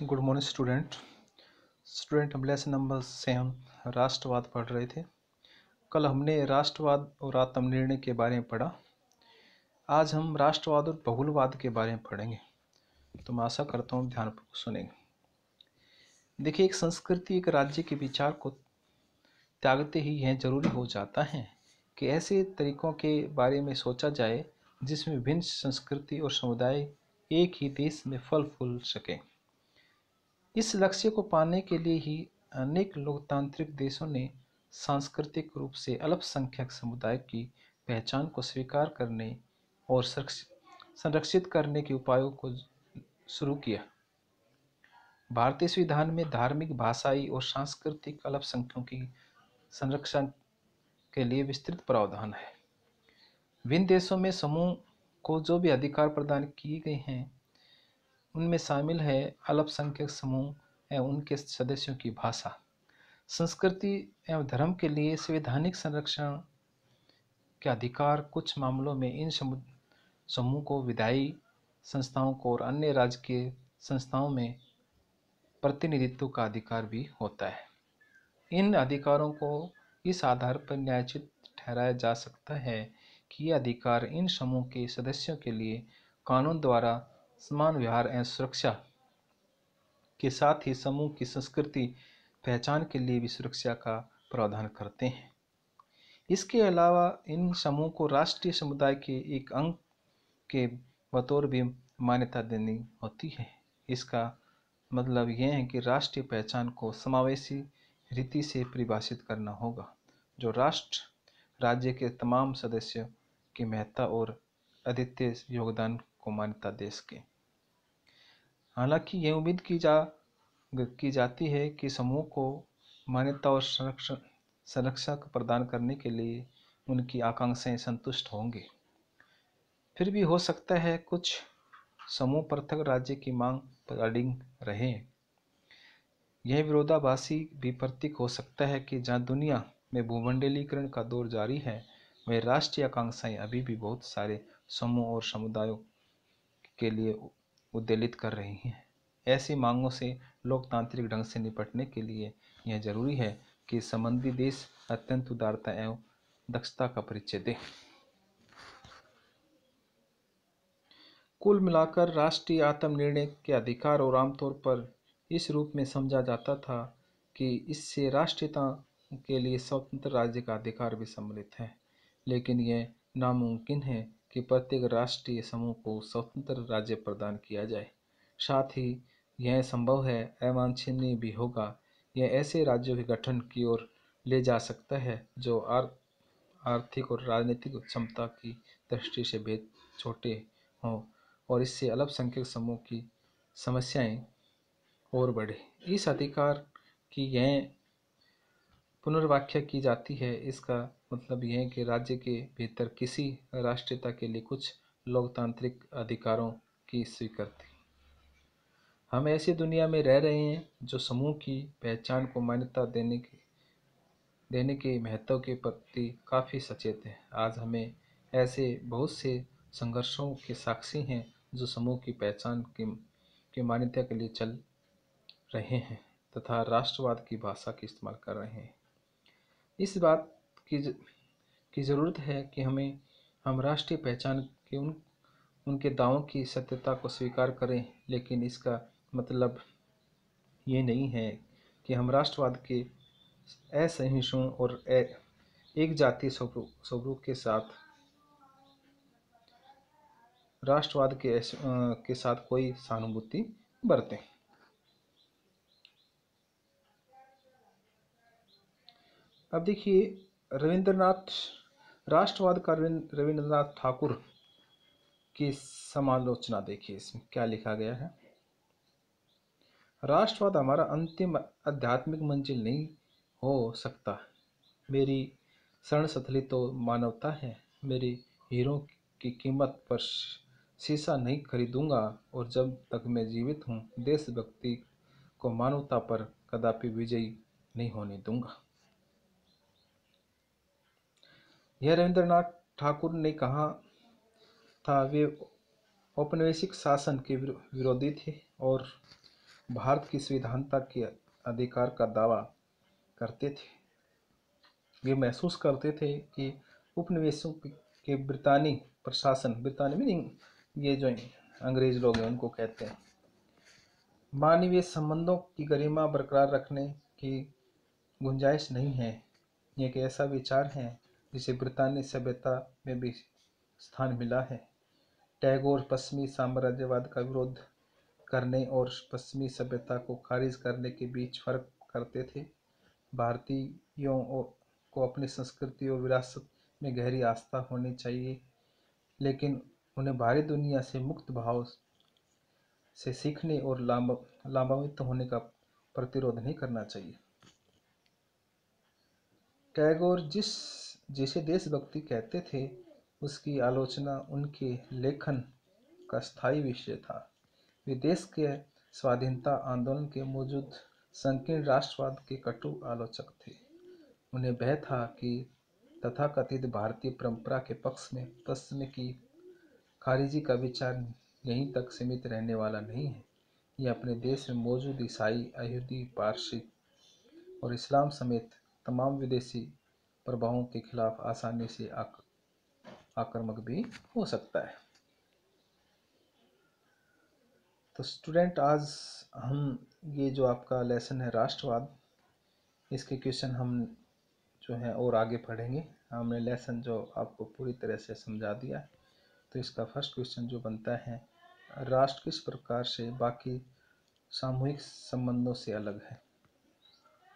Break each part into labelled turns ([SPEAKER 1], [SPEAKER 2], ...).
[SPEAKER 1] Good morning student हम lesson number 7 राष्ट्रवाद पढ़ रहे थे। कल हमने राष्ट्रवाद और आत्मनिर्णय के बारे में पढ़ा। आज हम राष्ट्रवाद और बहुलवाद के बारे में पढ़ेंगे, तो मैं आशा करता हूँ ध्यानपूर्वक सुनेंगे। देखिए, एक संस्कृति एक राज्य के विचार को त्यागते ही यह जरूरी हो जाता है कि ऐसे तरीकों के बारे में सोचा जाए जिसमें विभिन्न संस्कृति और समुदाय एक ही देश में फल फूल सके। इस लक्ष्य को पाने के लिए ही अनेक लोकतांत्रिक देशों ने सांस्कृतिक रूप से अल्पसंख्यक समुदाय की पहचान को स्वीकार करने और संरक्षित करने के उपायों को शुरू किया। भारतीय संविधान में धार्मिक, भाषाई और सांस्कृतिक अल्पसंख्यकों की संरक्षण के लिए विस्तृत प्रावधान है। विभिन्न देशों में समूह को जो भी अधिकार प्रदान किए गए हैं उनमें शामिल है अल्पसंख्यक समूह एवं उनके सदस्यों की भाषा, संस्कृति एवं धर्म के लिए संवैधानिक संरक्षण के अधिकार। कुछ मामलों में इन समूह को विधायी संस्थाओं को और अन्य राजकीय संस्थाओं में प्रतिनिधित्व का अधिकार भी होता है। इन अधिकारों को इस आधार पर न्यायोचित ठहराया जा सकता है कि ये अधिकार इन समूह के सदस्यों के लिए कानून द्वारा समान व्यवहार एवं सुरक्षा के साथ ही समूह की संस्कृति पहचान के लिए भी सुरक्षा का प्रावधान करते हैं। इसके अलावा इन समूह को राष्ट्रीय समुदाय के एक अंग के बतौर भी मान्यता देनी होती है। इसका मतलब यह है कि राष्ट्रीय पहचान को समावेशी रीति से परिभाषित करना होगा, जो राष्ट्र राज्य के तमाम सदस्यों की महत्ता और अद्वितीय योगदान को मान्यता दे सके। हालांकि यह उम्मीद की जाती है कि समूह को मान्यता और संरक्षण प्रदान करने के लिए उनकी आकांक्षाएं संतुष्ट होंगी। फिर भी हो सकता है कुछ समूह पृथक राज्य की मांग पर अडिग रहे। यह विरोधाभासी भी प्रतीक हो सकता है कि जहां दुनिया में भूमंडलीकरण का दौर जारी है, वह राष्ट्रीय आकांक्षाएं अभी भी बहुत सारे समूह और समुदायों के लिए उद्वेलित कर रही हैं। ऐसी मांगों से लोकतांत्रिक ढंग से निपटने के लिए यह जरूरी है कि संबंधी देश अत्यंत उदारता एवं दक्षता का परिचय दे। कुल मिलाकर राष्ट्रीय आत्मनिर्णय के अधिकार और आमतौर पर इस रूप में समझा जाता था कि इससे राष्ट्रीयता के लिए स्वतंत्र राज्य का अधिकार भी सम्मिलित है, लेकिन यह नामुमकिन है कि प्रत्येक राष्ट्रीय समूह को स्वतंत्र राज्य प्रदान किया जाए। साथ ही यह संभव है, अवांछनीय भी होगा, यह ऐसे राज्यों के गठन की ओर ले जा सकता है जो आर्थिक और राजनीतिक क्षमता की दृष्टि से बेहद छोटे हों, और इससे अल्पसंख्यक समूह की समस्याएं और बढ़े। इस अधिकार की यह पुनर्व्याख्या की जाती है। इसका मतलब यह है कि राज्य के भीतर किसी राष्ट्रीयता के लिए कुछ लोकतांत्रिक अधिकारों की स्वीकृति। हम ऐसी दुनिया में रह रहे हैं जो समूह की पहचान को मान्यता देने के महत्व के प्रति काफ़ी सचेत है। आज हमें ऐसे बहुत से संघर्षों के साक्षी हैं जो समूह की पहचान की मान्यता के लिए चल रहे हैं तथा राष्ट्रवाद की भाषा का इस्तेमाल कर रहे हैं। इस बात की ज़रूरत है कि हम राष्ट्रीय पहचान के उनके दावों की सत्यता को स्वीकार करें, लेकिन इसका मतलब ये नहीं है कि हम राष्ट्रवाद के असहिष्णु और एक जातीय स्वरूप के साथ राष्ट्रवाद के साथ कोई सहानुभूति बरतें। अब देखिए, राष्ट्रवाद का रविंद्रनाथ ठाकुर की समालोचना देखिए, इसमें क्या लिखा गया है। राष्ट्रवाद हमारा अंतिम आध्यात्मिक मंजिल नहीं हो सकता। मेरी शरण स्थली तो मानवता है। मेरे हीरों की कीमत पर शीशा नहीं खरीदूंगा, और जब तक मैं जीवित हूँ देशभक्ति को मानवता पर कदापि विजयी नहीं होने दूंगा। यह रविंद्रनाथ ठाकुर ने कहा था। वे औपनिवेशिक शासन के विरोधी थे और भारत की संविधानता के अधिकार का दावा करते थे। वे महसूस करते थे कि उपनिवेशों के ब्रितानी प्रशासन, ब्रितानी मीनिंग ये जो अंग्रेज लोग हैं उनको कहते हैं, मानवीय संबंधों की गरिमा बरकरार रखने की गुंजाइश नहीं है। ये एक ऐसा विचार है जिसे ब्रितानी सभ्यता में भी स्थान मिला है। टैगोर पश्चिमी साम्राज्यवाद का विरोध करने और पश्चिमी सभ्यता को खारिज करने के बीच फर्क करते थे। भारतीयों को अपनी संस्कृति और विरासत में गहरी आस्था होनी चाहिए, लेकिन उन्हें बाहरी दुनिया से मुक्त भाव से सीखने और लाभान्वित होने का प्रतिरोध नहीं करना चाहिए। टैगोर जिसे देशभक्ति कहते थे, उसकी आलोचना उनके लेखन का स्थायी विषय था। वे देश के स्वाधीनता आंदोलन के मौजूद संकीर्ण राष्ट्रवाद के कटु आलोचक थे। उन्हें भय था कि तथाकथित भारतीय परंपरा के पक्ष में पश्चिम की खारिजी का विचार यहीं तक सीमित रहने वाला नहीं है। यह अपने देश में मौजूद ईसाई, यहूदी, पारसी और इस्लाम समेत तमाम विदेशी प्रभावों के खिलाफ आसानी से आक्रामक भी हो सकता है। तो स्टूडेंट, आज हम ये जो आपका लेसन है राष्ट्रवाद, इसके क्वेश्चन हम जो है और आगे पढ़ेंगे। हमने लेसन जो आपको पूरी तरह से समझा दिया। तो इसका फर्स्ट क्वेश्चन जो बनता है, राष्ट्र किस प्रकार से बाकी सामूहिक संबंधों से अलग है।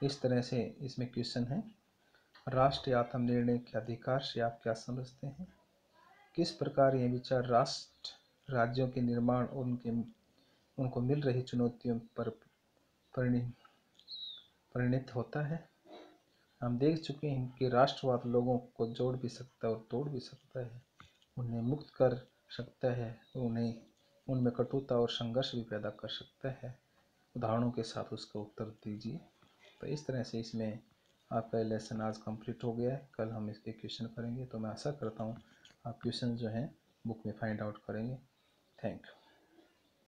[SPEAKER 1] इस तरह से इसमें क्वेश्चन है, राष्ट्रीय आत्मनिर्णय के अधिकार से आप क्या समझते हैं? किस प्रकार यह विचार राष्ट्र राज्यों के निर्माण और उनको मिल रही चुनौतियों पर परिणित होता है? हम देख चुके हैं कि राष्ट्रवाद लोगों को जोड़ भी सकता है और तोड़ भी सकता है, उन्हें मुक्त कर सकता है, उनमें कटुता और संघर्ष भी पैदा कर सकता है। उदाहरणों के साथ उसका उत्तर दीजिए। तो इस तरह से इसमें आपका लेसन आज कंप्लीट हो गया है। कल हम इसके क्वेश्चन करेंगे। तो मैं आशा करता हूँ आप क्वेश्चन जो हैं बुक में फाइंड आउट करेंगे। Thank you.